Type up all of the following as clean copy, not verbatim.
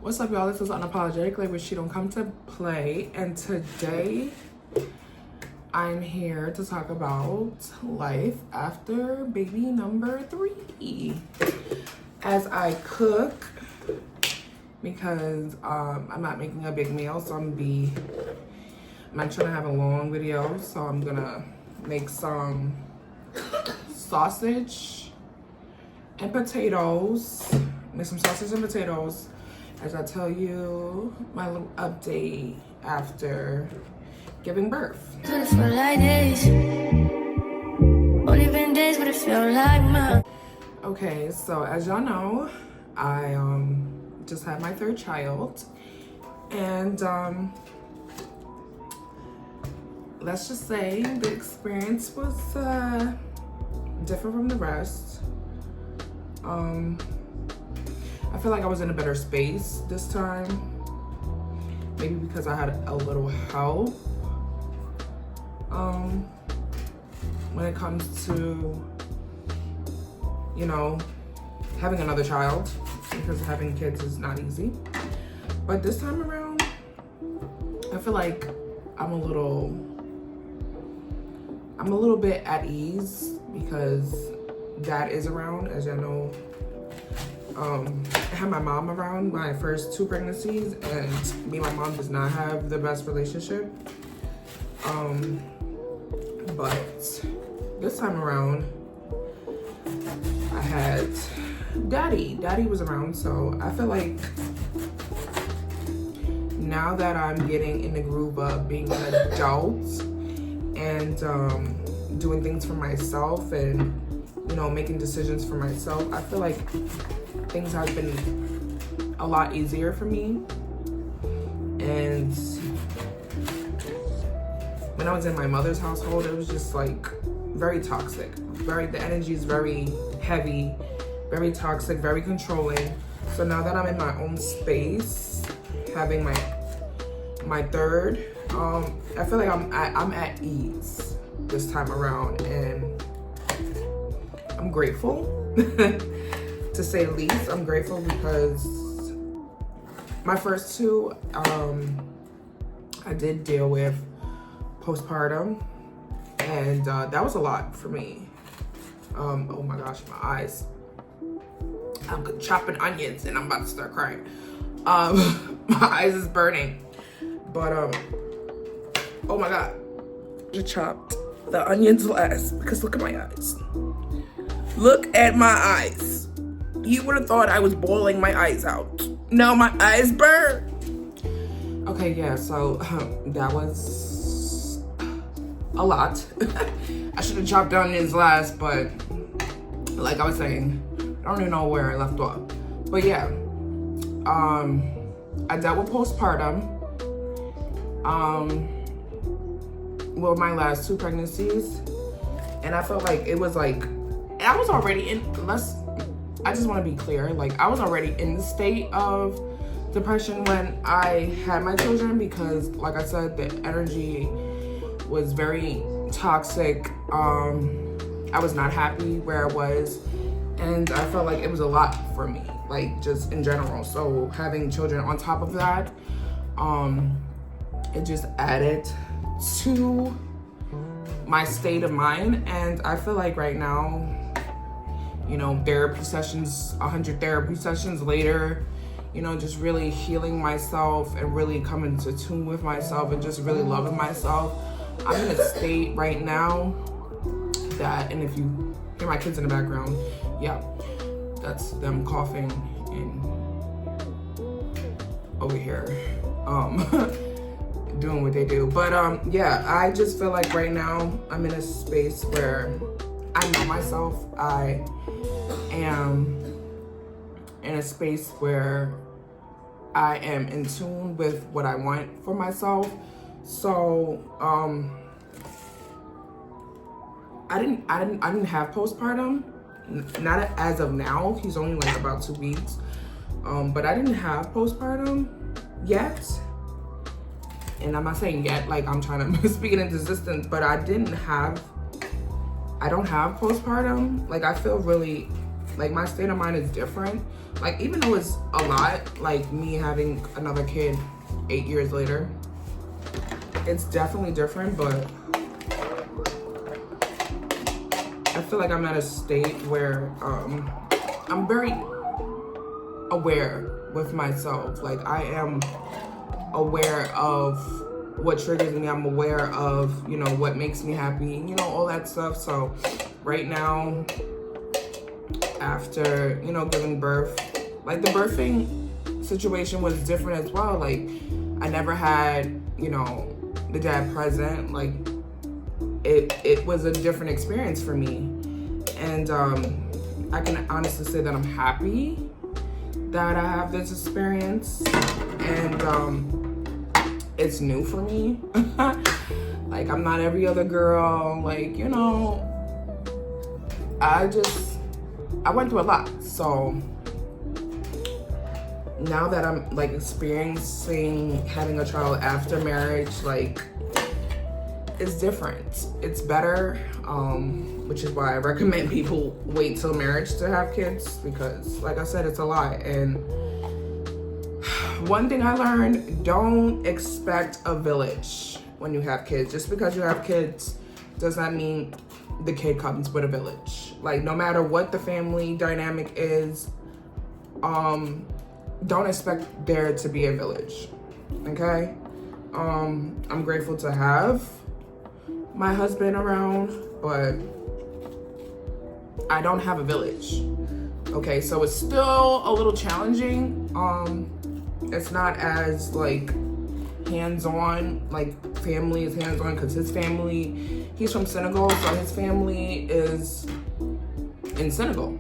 What's up, y'all? This is Unapologetic, like where she don't come to play. And today, I'm here to talk about life after baby number 3. As I cook, because I'm not making a big meal, so I'm not trying to have a long video, so I'm gonna make some sausage and potatoes. Make some sausage and potatoes as I tell you my little update after giving birth. Okay, so as y'all know, I just had my 3rd child, and let's just say the experience was different from the rest. I feel like I was in a better space this time. Maybe because I had a little help. When it comes to, you know, having another child, because having kids is not easy. But this time around, I feel like I'm a little bit at ease because Dad is around, as y'all know. I had my mom around my first 2 pregnancies, and me and my mom does not have the best relationship. But this time around, I had Daddy. Daddy was around, so I feel like now that I'm getting in the groove of being an adult and doing things for myself and, you know, making decisions for myself, I feel like things have been a lot easier for me. And when I was in my mother's household, it was just like very toxic. The energy is very heavy, very toxic, very controlling. So now that I'm in my own space, having my 3rd, I feel like I'm at ease this time around, and I'm grateful. To say the least, I'm grateful because my first 2, I did deal with postpartum, and that was a lot for me. Oh my gosh, my eyes. I'm chopping onions and I'm about to start crying. My eyes is burning. But oh my God, I chopped the onions last because look at my eyes. Look at my eyes. You would have thought I was boiling my eyes out. Now my eyes burn. Okay, yeah, so that was a lot. I should have chopped the onions last, but like I was saying, I don't even know where I left off. But yeah, I dealt with postpartum with my last 2 pregnancies, and I felt like it was like, I was already in, I just want to be clear, like I was already in the state of depression when I had my children, because like I said, the energy was very toxic. I was not happy where I was, and I felt like it was a lot for me, like just in general. So having children on top of that, it just added to my state of mind. And I feel like right now, you know, therapy sessions, 100 therapy sessions later, you know, just really healing myself and really coming to tune with myself and just really loving myself. I'm in a state right now that, and if you hear my kids in the background, yeah, that's them coughing and over here, doing what they do. But yeah, I just feel like right now I'm in a space where I know myself. I am in a space where I am in tune with what I want for myself. So I didn't have postpartum, not as of now. He's only like about 2 weeks, but I didn't have postpartum yet. And I'm not saying yet like I'm trying to speak it into existence, but I don't have postpartum. Like I feel really Like my state of mind is different. Like even though it's a lot, like me having another kid 8 years later, it's definitely different, but I feel like I'm at a state where I'm very aware with myself. Like I am aware of what triggers me. I'm aware of, you know, what makes me happy, you know, all that stuff. So right now, after, you know, giving birth, like the birthing situation was different as well. Like I never had, you know, the dad present. Like it was a different experience for me. And I can honestly say that I'm happy that I have this experience. And it's new for me. Like I'm not every other girl. Like, you know, I went through a lot. So now that I'm like experiencing having a child after marriage, like it's different. It's better, which is why I recommend people wait till marriage to have kids, because like I said, it's a lot. And one thing I learned, don't expect a village when you have kids. Just because you have kids does not mean the kid comes with a village. Like no matter what the family dynamic is, don't expect there to be a village, okay? I'm grateful to have my husband around, but I don't have a village, okay? So it's still a little challenging. It's not as like hands-on, like family is hands-on, because his family, he's from Senegal, so his family is in Senegal,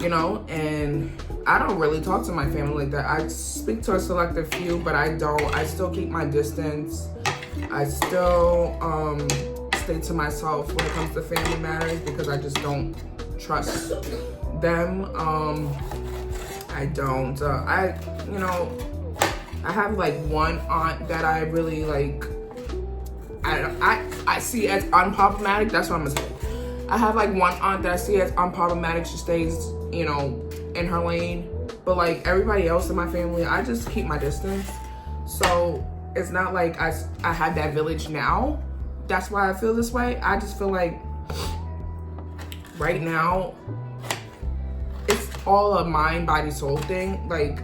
you know, and I don't really talk to my family like that. I speak to a selective few, but I still keep my distance. I still stay to myself when it comes to family matters, because I just don't trust them. I don't, you know, I have like one aunt that I really like, I see as unproblematic. That's what I'm gonna say. I have like one aunt that I see as unproblematic. She stays, you know, in her lane. But like everybody else in my family, I just keep my distance. So it's not like I have that village now. That's why I feel this way. I just feel like right now, it's all a mind, body, soul thing. Like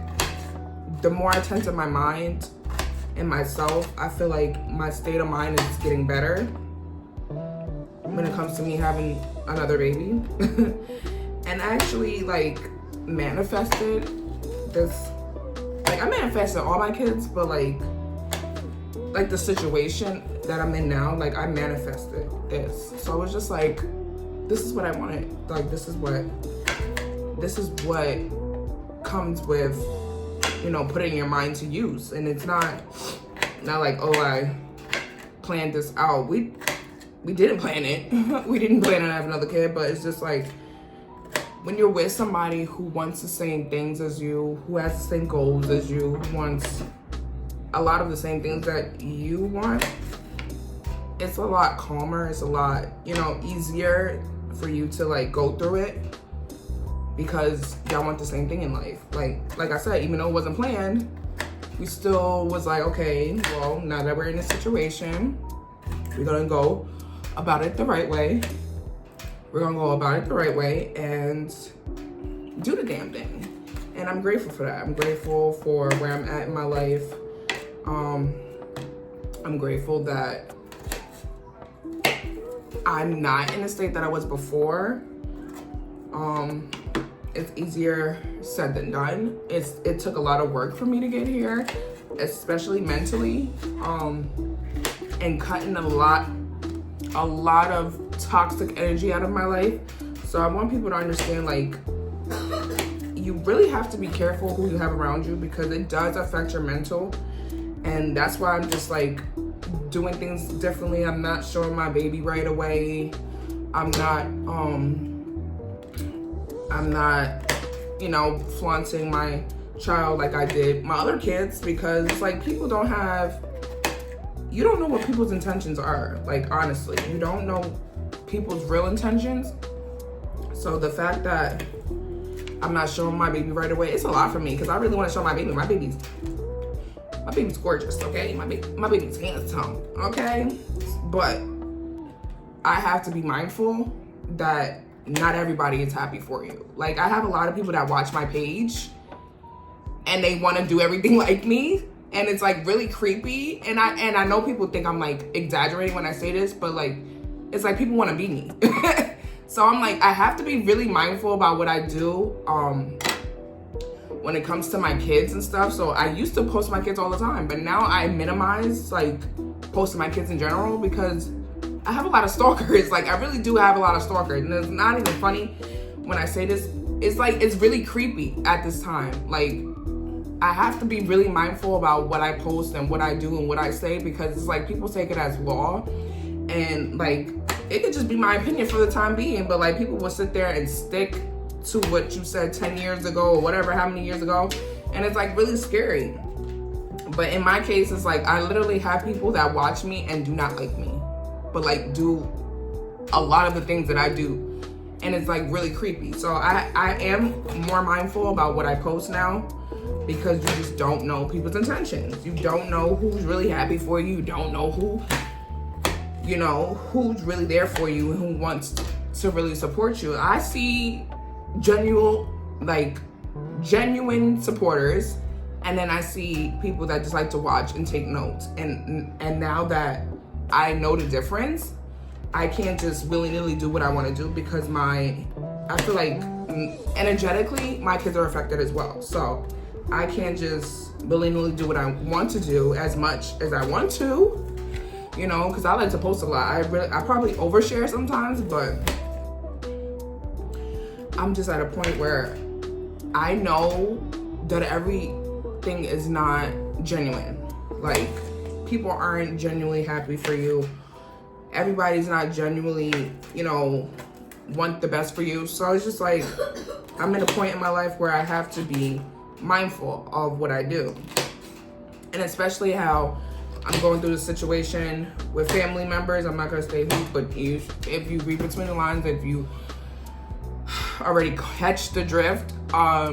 the more I tend to my mind and myself, I feel like my state of mind is getting better when it comes to me having another baby. And I actually like manifested this, like I manifested all my kids, but like the situation that I'm in now, like I manifested this. So it was just like, this is what I wanted. Like this is what comes with, you know, putting your mind to use. And it's not like, oh, I planned this out. We didn't plan it. We didn't plan to have another kid, but it's just like when you're with somebody who wants the same things as you, who has the same goals as you, who wants a lot of the same things that you want, it's a lot calmer. It's a lot, you know, easier for you to like go through it, because y'all want the same thing in life. Like I said, even though it wasn't planned, we still was like, okay, well, now that we're in this situation, we're gonna go about it the right way. We're gonna go about it the right way and do the damn thing. And I'm grateful for that. I'm grateful for where I'm at in my life. I'm grateful that I'm not in the state that I was before. It's easier said than done. It took a lot of work for me to get here, especially mentally, and cutting a lot of toxic energy out of my life. So I want people to understand, like, you really have to be careful who you have around you, because it does affect your mental. And that's why I'm just like doing things differently. I'm not showing my baby right away. I'm not, you know, flaunting my child like I did my other kids, because it's like you don't know what people's intentions are. Like, honestly, you don't know people's real intentions. So the fact that I'm not showing my baby right away. It's a lot for me because I really want to show my baby. My baby's gorgeous, okay? My baby's handsome, okay? But I have to be mindful that not everybody is happy for you. Like, I have a lot of people that watch my page and they want to do everything like me, and it's like really creepy. And I know people think I'm like exaggerating when I say this, but like, it's like people want to be me. So I'm like, I have to be really mindful about what I do when it comes to my kids and stuff. So I used to post my kids all the time, but now I minimize like posting my kids in general because I have a lot of stalkers. Like, I really do have a lot of stalkers, and it's not even funny when I say this. It's like, it's really creepy at this time. Like, I have to be really mindful about what I post and what I do and what I say, because it's like people take it as law, and like, it could just be my opinion for the time being, but like, people will sit there and stick to what you said 10 years ago or whatever, how many years ago, and it's like really scary. But in my case, it's like, I literally have people that watch me and do not like me, but like do a lot of the things that I do, and it's like really creepy. So I am more mindful about what I post now, because you just don't know people's intentions. You don't know who's really happy for you. You don't know who's really there for you and who wants to really support you. I see genuine supporters, and then I see people that just like to watch and take notes. And now that I know the difference, I can't just willy-nilly do what I want to do, because I feel like energetically my kids are affected as well. So I can't just willy-nilly do what I want to do as much as I want to, because I like to post a lot. I probably overshare sometimes, but I'm just at a point where I know that everything is not genuine. Like, people aren't genuinely happy for you. Everybody's not genuinely, want the best for you. So it's just like, I'm at a point in my life where I have to be mindful of what I do. And especially how I'm going through the situation with family members. I'm not gonna say who, but if you read between the lines, if you already catch the drift, I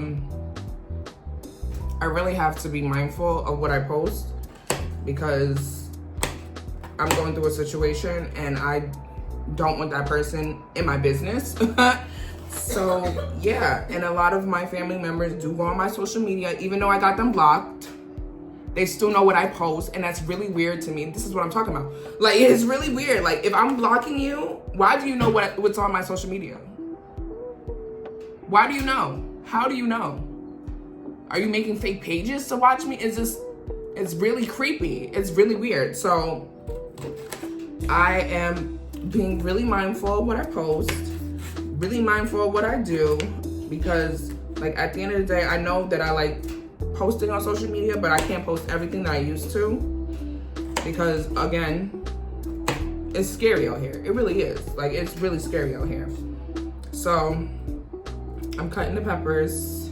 really have to be mindful of what I post, because I'm going through a situation and I don't want that person in my business. So yeah, and a lot of my family members do go on my social media, even though I got them blocked. They still know what I post, and that's really weird to me. This is what I'm talking about. Like, it's really weird. Like, if I'm blocking you, why do you know what's on my social media? Why do you know? How do you know? Are you making fake pages to watch me? It's really creepy. It's really weird. So I am being really mindful of what I post, really mindful of what I do, because like, at the end of the day, I know that I like posting on social media, but I can't post everything that I used to, because again, it's scary out here. It really is. Like, it's really scary out here. So I'm cutting the peppers.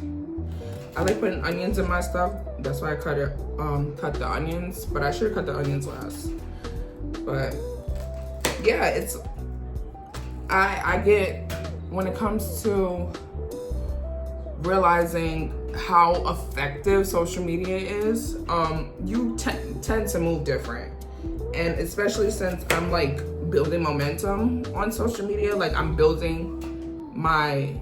I like putting onions in my stuff. That's why I cut the onions, but I should have cut the onions last. But yeah, I get, when it comes to realizing how effective social media is, you tend to move different. And especially since I'm like building momentum on social media, like I'm building my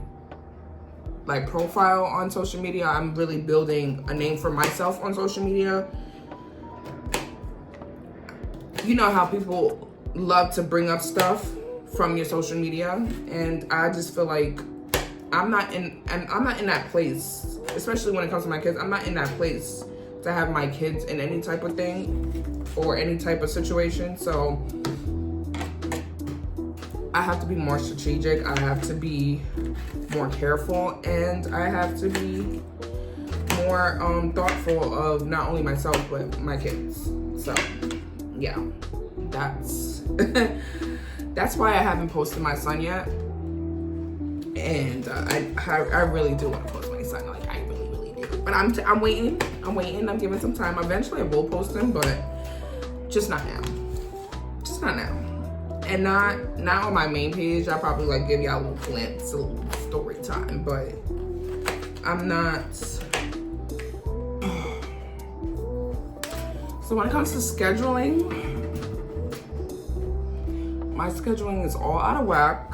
like profile on social media, I'm really building a name for myself on social media. You know how people love to bring up stuff from your social media, and I just feel like I'm not in that place, especially when it comes to my kids. I'm not in that place to have my kids in any type of thing or any type of situation. So I have to be more strategic. I have to be more careful, and I have to be more thoughtful of not only myself but my kids. So yeah, that's that's why I haven't posted my son yet. And I really do want to post my son. Like, I really do. But I'm waiting. I'm giving some time. Eventually I will post him, but just not now. Just not now. And not on my main page. I'll probably like give y'all a little glimpse, a little story time. But I'm not. So when it comes to scheduling, my scheduling is all out of whack.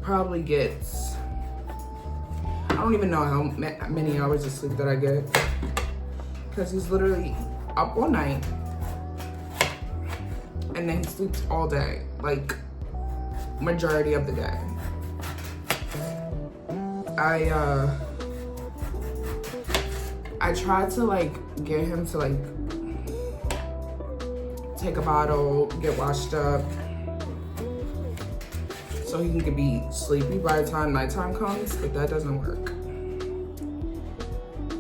Probably gets, I don't even know how many hours of sleep that I get, because he's literally up all night and then he sleeps all day, like majority of the day. I tried to like get him to like take a bottle, get washed up, so he can be sleepy by the time nighttime comes, but that doesn't work.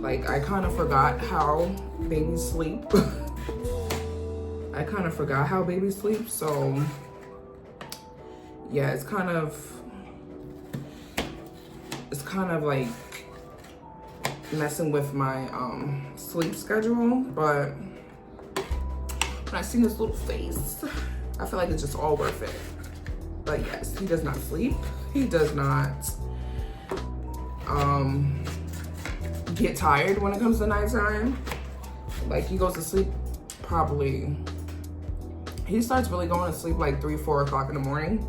Like, I kind of forgot how babies sleep. I kind of forgot how babies sleep, so yeah, it's kind of like messing with my sleep schedule. But when I see his little face, I feel like it's just all worth it. But yes, he does not sleep. He does not get tired when it comes to nighttime. Like, he goes to sleep probably, he starts really going to sleep like 3-4 o'clock in the morning.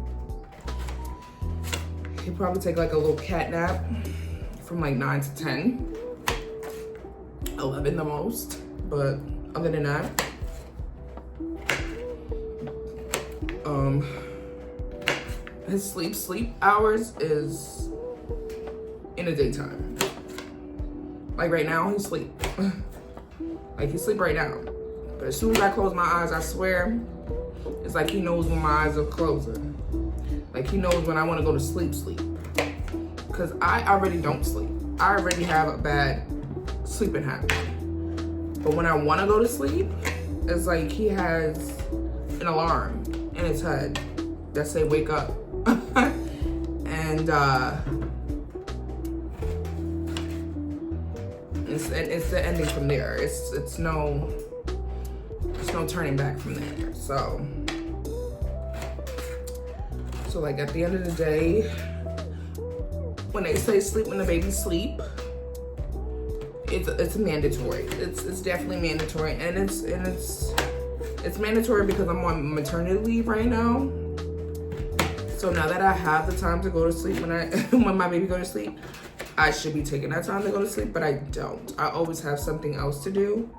He'll probably take like a little cat nap from like 9 to 10, 11 the most. But other than that, his sleep hours is in the daytime. Like right now, he sleep. Like he sleep right now. But as soon as I close my eyes, I swear, it's like he knows when my eyes are closing. Like he knows when I want to go to sleep. Because I already don't sleep. I already have a bad sleeping habit. But when I want to go to sleep, it's like he has an alarm in his head that say wake up. And it's the ending from there. It's no turning back from there. So like at the end of the day, when they say sleep when the baby sleep, it's mandatory. It's definitely mandatory, and it's mandatory because I'm on maternity leave right now. So now that I have the time to go to sleep when my baby go to sleep, I should be taking that time to go to sleep, but I don't. I always have something else to do.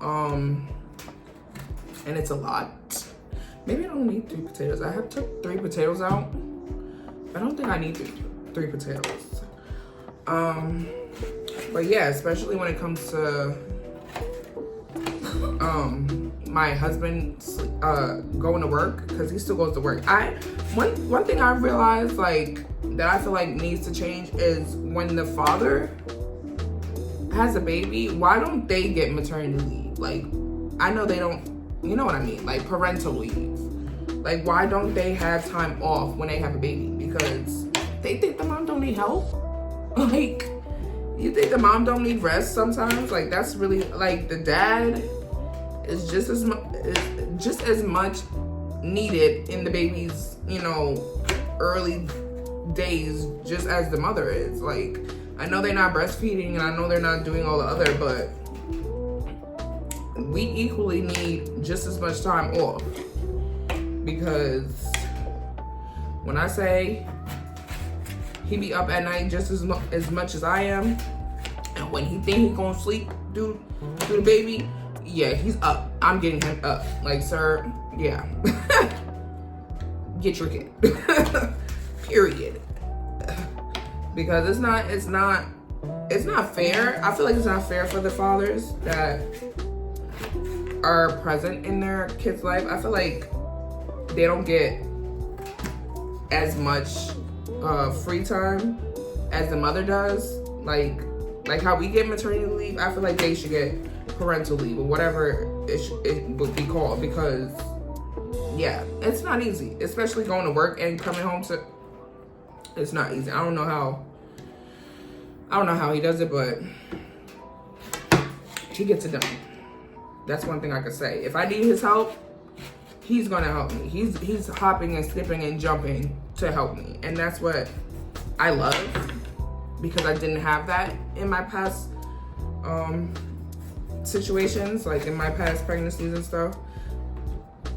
And it's a lot. Maybe I don't need 3 potatoes. I have took 3 potatoes out. I don't think I need 3 potatoes. But yeah, especially when it comes to my husband going to work, because he still goes to work. One thing I realized, like, that I feel like needs to change is when the father has a baby, why don't they get maternity leave? Like, I know they don't, you know what I mean? Like parental leave. Like, why don't they have time off when they have a baby? Because they think the mom don't need help. Like, you think the mom don't need rest sometimes? Like, that's really, like, the dad is just as much needed in the baby's, you know, early days, just as the mother is. Like, I know they're not breastfeeding and I know they're not doing all the other, but we equally need just as much time off. Because when I say he be up at night just as much as I am, and when he think he gonna sleep through the baby, yeah, he's up. I'm getting him up. Like, sir, yeah. Get your kid. Period. Because it's not fair. I feel like it's not fair for the fathers that are present in their kids' life. I feel like they don't get as much free time as the mother does. Like how we get maternity leave, I feel like they should get parental leave or whatever it would be called, because yeah, it's not easy, especially going to work and coming home to, it's not easy. I don't know how he does it, but he gets it done. That's one thing I could say. If I need his help, he's gonna help me. He's hopping and skipping and jumping to help me. And that's what I love, because I didn't have that in my past situations, like in my past pregnancies and stuff.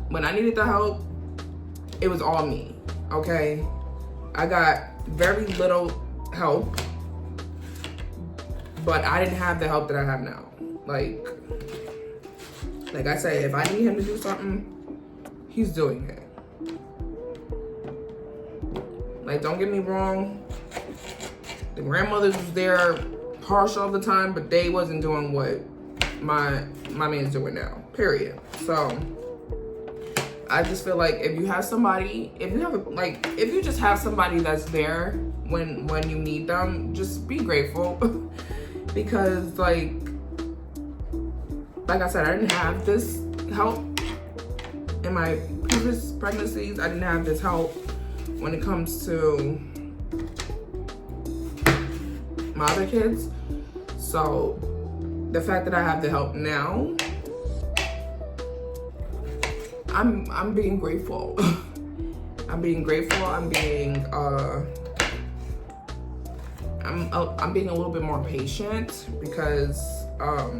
When I needed the help, it was all me, okay? I got very little help, but I didn't have the help that I have now. Like I say, if I need him to do something, he's doing it. Like, don't get me wrong, the grandmothers was there partial of the time, but they wasn't doing what my man's doing now, period. So I just feel like if you have somebody, if you just have somebody that's there when you need them, just be grateful. Because like I said, I didn't have this help in my previous pregnancies. I didn't have this help when it comes to my other kids. So the fact that I have the help now, I'm being grateful. I'm being grateful. I'm being I'm being a little bit more patient, because I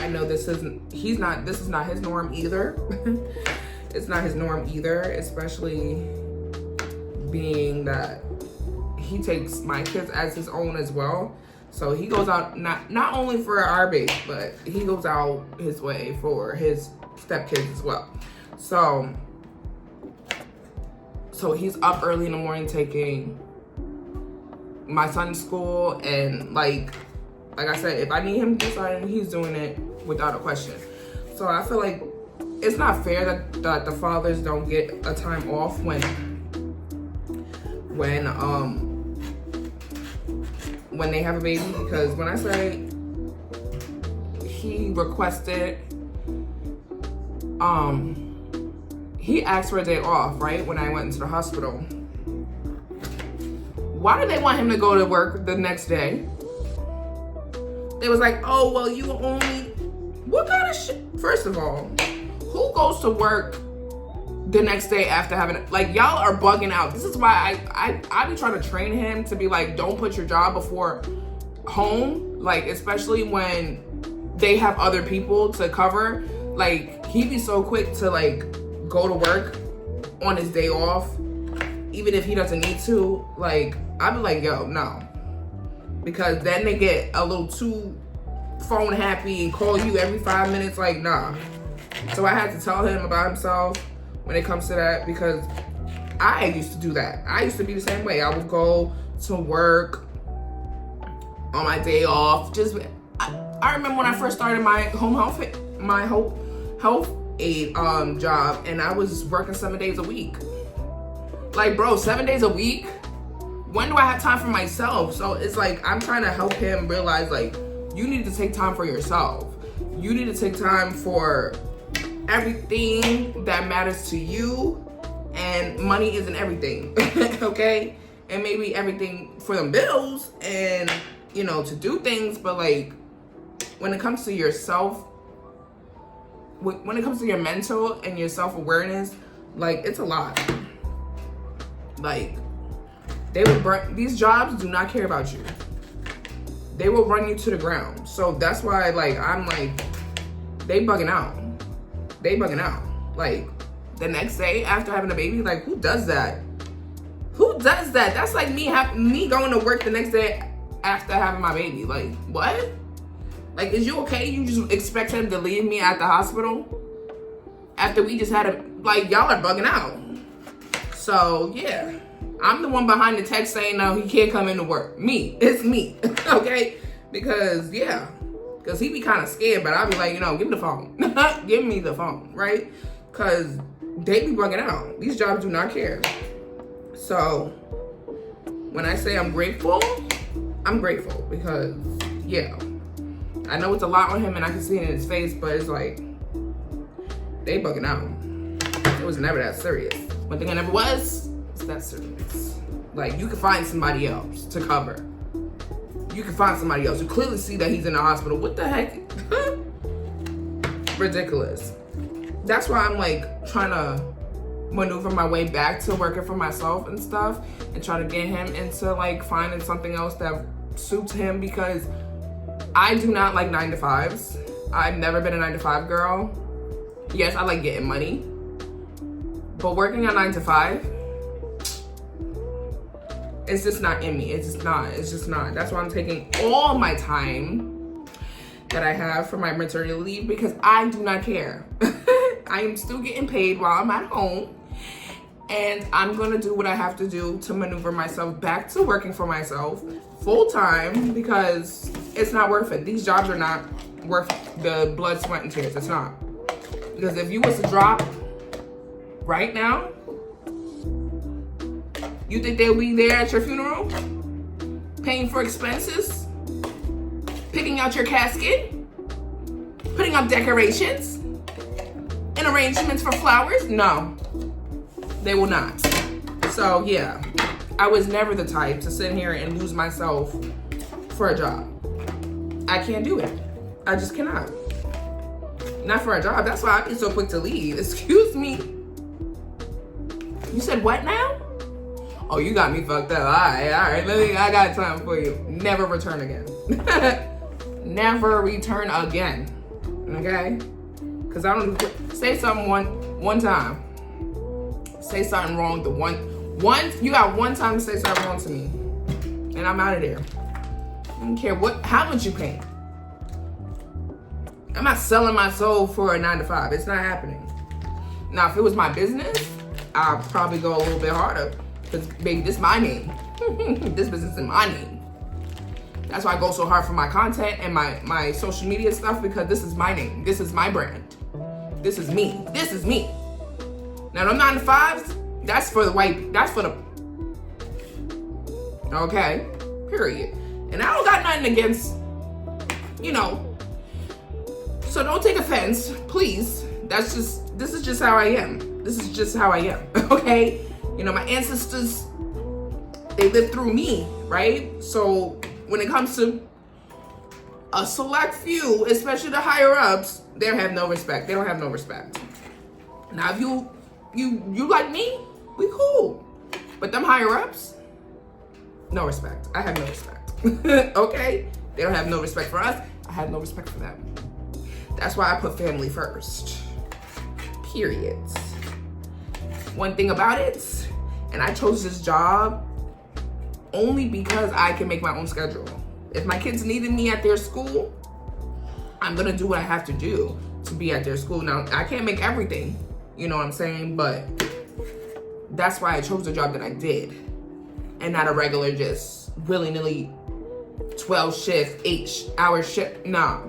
know this is not his norm either. It's not his norm either, especially being that he takes my kids as his own as well. So he goes out not only for our baby, but he goes out his way for his stepkids as well. So he's up early in the morning taking my son to school, and like I said, if I need him to do something, he's doing it without a question. So I feel like it's not fair that the fathers don't get a time off when they have a baby, because when I say he requested, he asked for a day off, right? When I went into the hospital. Why did they want him to go to work the next day? They was like, oh, well, you only, what kind of shit? First of all, who goes to work the next day after having, like, y'all are bugging out. This is why I be trying to train him to be like, don't put your job before home, like, especially when they have other people to cover. Like, he be so quick to like go to work on his day off, even if he doesn't need to. Like, I'd be like, yo, no. Because then they get a little too phone happy and call you every 5 minutes, like, nah. So I had to tell him about himself when it comes to that, because I used to do that. I used to be the same way. I would go to work on my day off. I remember when I first started my health aid job, and I was working 7 days a week. Like, bro, 7 days a week? When do I have time for myself? So it's like, I'm trying to help him realize, like, you need to take time for yourself. You need to take time for everything that matters to you, and money isn't everything. Okay? And maybe everything for them bills and, you know, to do things, but like, when it comes to yourself, when it comes to your mental and your self-awareness, like, it's a lot. Like, they will burn, these jobs do not care about you. They will run you to the ground. So that's why, like, I'm like, they bugging out. They bugging out. Like, the next day after having a baby, like, who does that? Who does that? That's like me going to work the next day after having my baby. Like, what? Like, is you okay? You just expect him to leave me at the hospital after we just had a, like, y'all are bugging out. So, yeah. I'm the one behind the text saying, no, he can't come into work. Me. It's me. Okay? Because, yeah. Because he be kind of scared, but I'll be like, you know, give me the phone. Give me the phone, right? Because they be bugging out. These jobs do not care. So, when I say I'm grateful because, yeah. I know it's a lot on him and I can see it in his face, but it's like, they bugging out. It was never that serious. One thing I never was, it's that serious. Like, you can find somebody else to cover. You can find somebody else. You clearly see that he's in the hospital. What the heck? Ridiculous. That's why I'm like trying to maneuver my way back to working for myself and stuff, and try to get him into like finding something else that suits him, because I do not like 9-to-5s. I've never been a 9-to-5 girl. Yes, I like getting money, but working a 9-to-5, it's just not in me. It's just not. That's why I'm taking all my time that I have for my maternity leave, because I do not care. I am still getting paid while I'm at home, and I'm gonna do what I have to do to maneuver myself back to working for myself full time, because it's not worth it. These jobs are not worth the blood, sweat, and tears. It's not. Because if you was to drop right now, you think they'll be there at your funeral, paying for expenses, picking out your casket, putting up decorations, and arrangements for flowers? No, they will not. So yeah, I was never the type to sit here and lose myself for a job. I can't do it. I just cannot. Not for a job. That's why I'd be so quick to leave. Excuse me. You said what now? Oh, you got me fucked up. All right. I got time for you. Never return again. Never return again. Okay? Because I don't say something one time. Say something wrong. You got one time to say something wrong to me, and I'm out of there. I don't care how much you pay. I'm not selling my soul for a 9-to-5. It's not happening. Now, if it was my business, I'll probably go a little bit harder, because baby, this is my name. This business is my name. That's why I go so hard for my content and my social media stuff, because this is my name. This is my brand. This is me. This is me. Now, them 9-to-5s, that's for the white, that's for the, okay, period. And I don't got nothing against, so don't take offense, please. This is just how I am. This is just how I am, okay? My ancestors, they lived through me, right? So when it comes to a select few, especially the higher ups, they have no respect. They don't have no respect. Now, if you like me, we cool. But them higher ups, no respect. I have no respect. Okay? They don't have no respect for us. I have no respect for them. That's why I put family first. Period. One thing about it, and I chose this job only because I can make my own schedule. If my kids needed me at their school, I'm gonna do what I have to do to be at their school. Now, I can't make everything, you know what I'm saying? But that's why I chose the job that I did, and not a regular just willy-nilly 12 shift, 8-hour shift. No.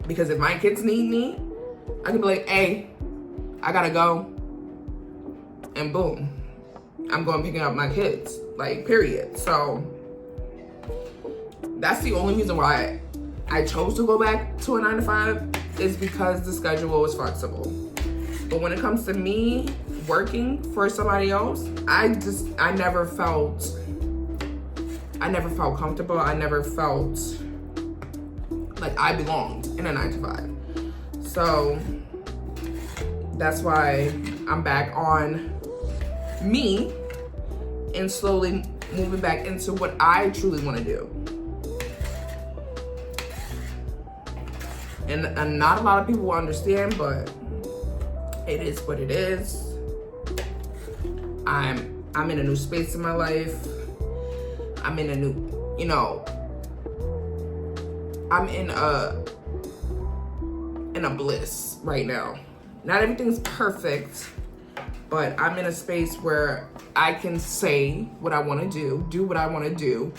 Because if my kids need me, I can be like, hey, I gotta go. And boom, I'm going picking up my kids, like, period. So that's the only reason why I chose to go back to a 9-to-5, is because the schedule was flexible. But when it comes to me working for somebody else, I never felt comfortable. I never felt like I belonged in a 9-to-5. So that's why I'm back on me and slowly moving back into what I truly want to do. And not a lot of people will understand, but it is what it is. I'm in a new space in my life. I'm in a new, I'm in a bliss right now. Not everything's perfect, but I'm in a space where I can say what I want to do what I want to do,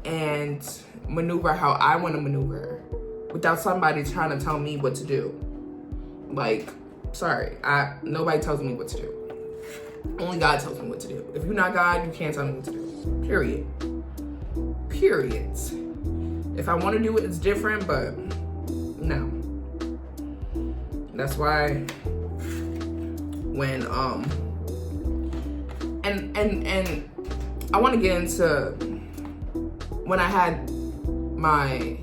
and maneuver how I want to maneuver without somebody trying to tell me what to do. Like, sorry, nobody tells me what to do. Only God tells me what to do. If you're not God, you can't tell me what to do. Period. If I want to do it, it's different, but no. That's why when and I want to get into when I had my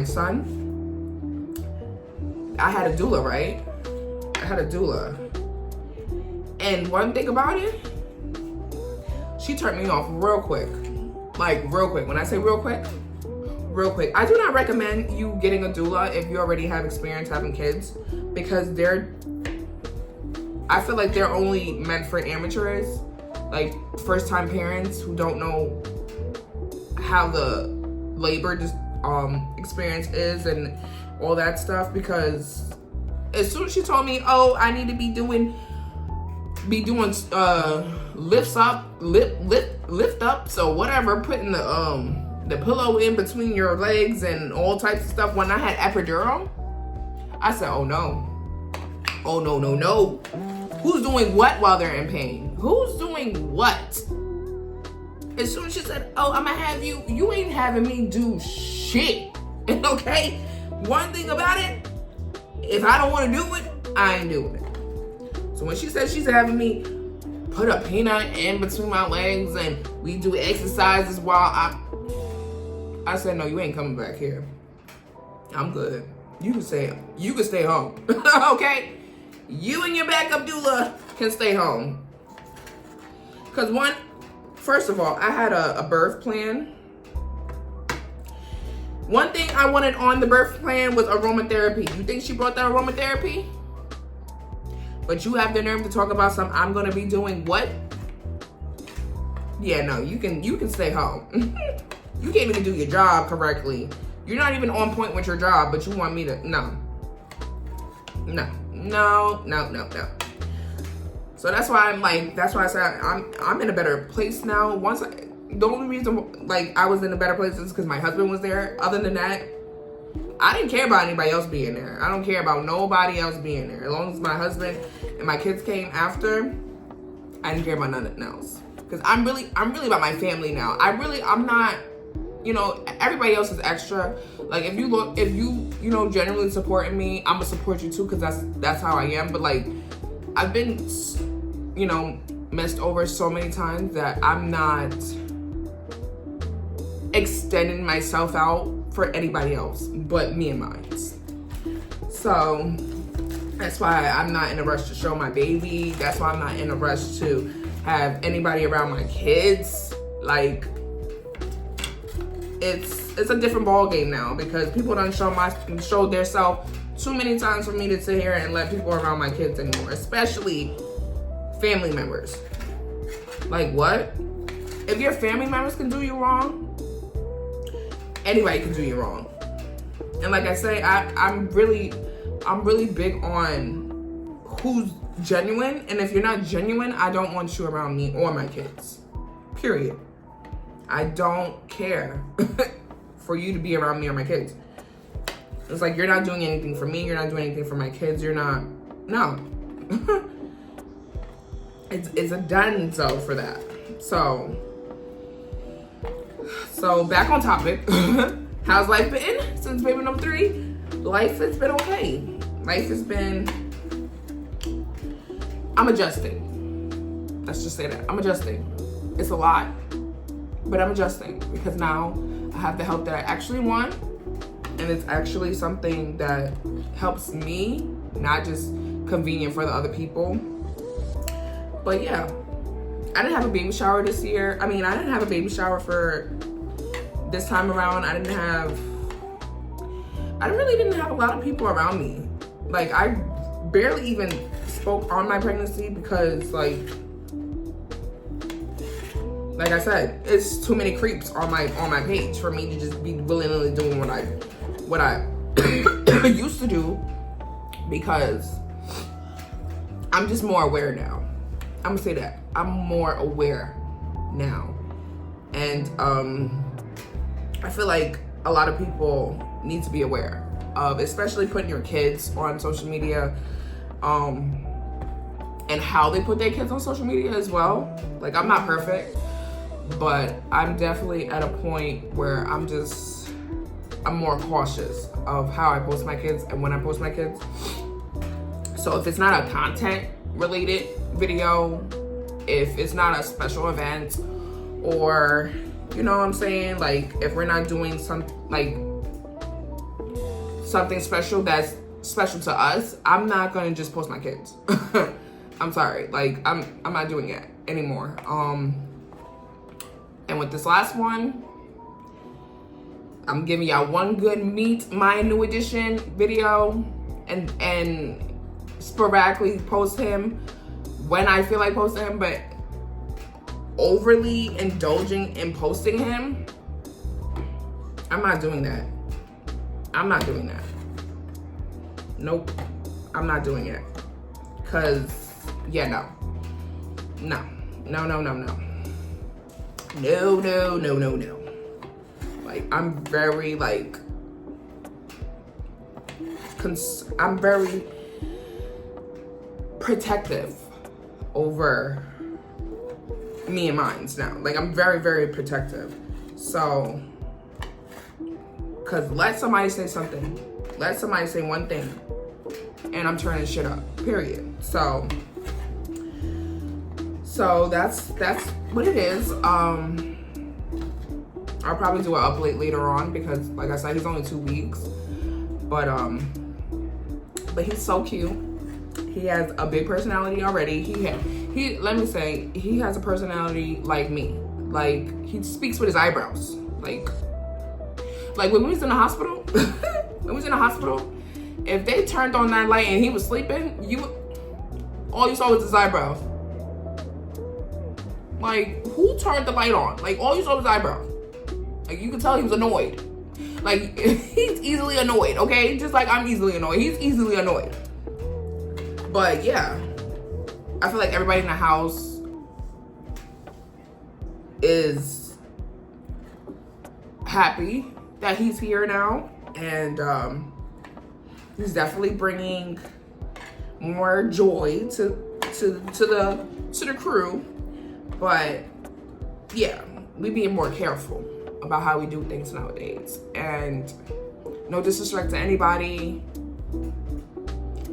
son, I had a doula, right? had a doula. And one thing about it, she turned me off real quick. Like, real quick. When I say real quick, real quick. I do not recommend you getting a doula if you already have experience having kids, because I feel like they're only meant for amateurs, like first-time parents who don't know how the labor experience is and all that stuff. Because as soon as she told me, oh, I need to be doing lift ups or whatever, putting the pillow in between your legs and all types of stuff, when I had epidural, I said, oh no, who's doing what while they're in pain? Who's doing what? As soon as she said, oh, I'm gonna have you ain't having me do shit. Okay? One thing about it, if I don't want to do it, I ain't doing it. So when she said she's having me put a peanut in between my legs and we do exercises while I said, no, you ain't coming back here. I'm good. You can stay home. Okay? You and your backup doula can stay home. Because first of all, I had a birth plan. One thing I wanted on the birth plan was aromatherapy. You think she brought that aromatherapy? But you have the nerve to talk about something I'm gonna be doing what? Yeah, no, you can stay home. You can't even do your job correctly. You're not even on point with your job, but you want me to, no. So that's why I said I'm in a better place now. The only reason like I was in a better place is because my husband was there. Other than that, I didn't care about anybody else being there. I don't care about nobody else being there. As long as my husband and my kids came after, I didn't care about nothing else. Because I'm really about my family now. I'm not, everybody else is extra. Like if you genuinely supporting me, I'm gonna support you too, because that's how I am. But like I've been, messed over so many times that I'm not extending myself out for anybody else but me and mine. So that's why I'm not in a rush to show my baby. That's why I'm not in a rush to have anybody around my kids. Like it's a different ball game now, because people done show their self too many times for me to sit here and let people around my kids anymore, especially family members. Like what? If your family members can do you wrong, anybody can do you wrong. And like I say, I'm really big on who's genuine. And if you're not genuine, I don't want you around me or my kids. Period. I don't care for you to be around me or my kids. It's like, you're not doing anything for me. You're not doing anything for my kids. You're not, no. It's a done so for that. So back on topic. How's life been since baby number 3? Life has been okay. I'm adjusting. Let's just say that. I'm adjusting. It's a lot, but I'm adjusting because now I have the help that I actually want, and it's actually something that helps me, not just convenient for the other people. But yeah, I didn't have a baby shower this year. I didn't have a baby shower for this time around. I really didn't have a lot of people around me. Like, I barely even spoke on my pregnancy because like I said, it's too many creeps on my page for me to just be willingly doing what I used to do, because I'm just more aware now. I'm gonna say that. I'm more aware now. And I feel like a lot of people need to be aware of, especially putting your kids on social media, and how they put their kids on social media as well. Like, I'm not perfect, but I'm definitely at a point where I'm more cautious of how I post my kids and when I post my kids. So if it's not a content related video, if it's not a special event, or you know what I'm saying, like if we're not doing something special that's special to us, I'm not gonna just post my kids. I'm sorry, like I'm not doing it anymore. And with this last one, I'm giving y'all one good meet my new edition video, and sporadically post him when I feel like posting him, but overly indulging in posting him, I'm not doing that. I'm not doing that. Nope, I'm not doing it. Cause yeah, no. Like, I'm very like, I'm very protective over me and mines now. Like, I'm very, very protective. So, cause let somebody say something, let somebody say one thing, and I'm turning shit up, period. So that's what it is. I'll probably do an update later on because, like I said, he's only 2 weeks. But he's so cute. He has a big personality already. Let me say, he has a personality like me. Like, he speaks with his eyebrows. Like when we was in the hospital, if they turned on that light and he was sleeping, all you saw was his eyebrows. Like, who turned the light on? Like, all you saw was his eyebrows. Like, you could tell he was annoyed. Like, he's easily annoyed, okay? Just like I'm easily annoyed. He's easily annoyed. But yeah, I feel like everybody in the house is happy that he's here now. And he's definitely bringing more joy to the crew. But yeah, we being more careful about how we do things nowadays. And no disrespect to anybody,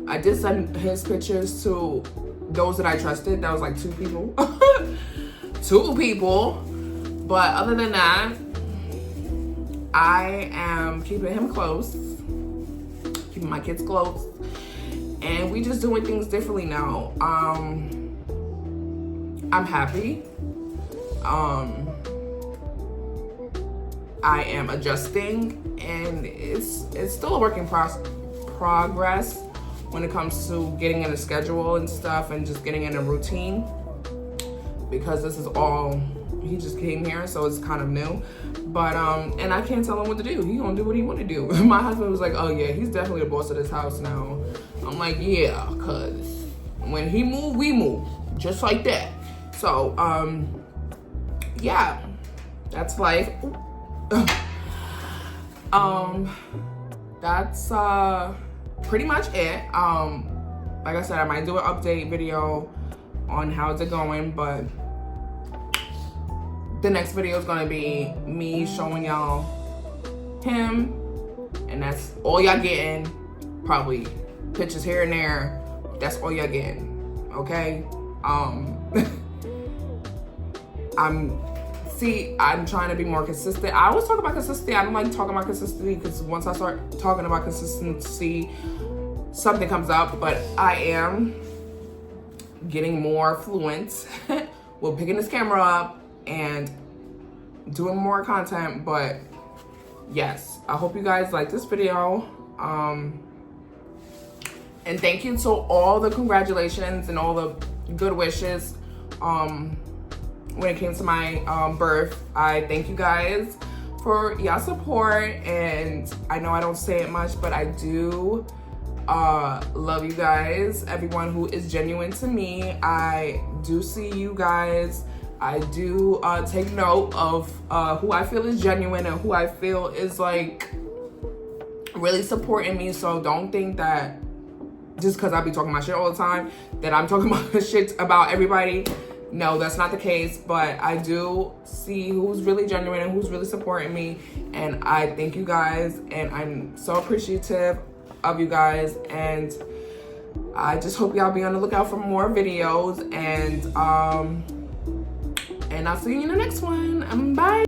I did send his pictures to those that I trusted. That was like 2 people. 2 people. But other than that, I am keeping him close, keeping my kids close, and we just doing things differently now. I'm happy. I am adjusting, and it's still a work in progress when it comes to getting in a schedule and stuff, and just getting in a routine, because this is all, he just came here, so it's kind of new. But and I can't tell him what to do. He gonna do what he want to do. My husband was like, oh yeah, he's definitely the boss of this house now. I'm like, yeah, cause when he move, we move, just like that. So yeah, that's life. That's pretty much it. Like I said, I might do an update video on how's it going, but the next video is gonna be me showing y'all him, and that's all y'all getting. Probably pictures here and there. That's all y'all getting. Okay. I'm trying to be more consistent. I always talk about consistency. I don't like talking about consistency because once I start talking about consistency, something comes up. But I am getting more fluent with picking this camera up and doing more content. But yes, I hope you guys like this video. And thank you to all the congratulations and all the good wishes. When it came to my birth, I thank you guys for y'all support. And I know I don't say it much, but I do love you guys. Everyone who is genuine to me, I do see you guys. I do take note of who I feel is genuine and who I feel is like really supporting me. So don't think that just because I be talking my shit all the time that I'm talking about shit about everybody. No, that's not the case, but I do see who's really genuine and who's really supporting me, and I thank you guys, and I'm so appreciative of you guys, and I just hope y'all be on the lookout for more videos, and I'll see you in the next one. Bye.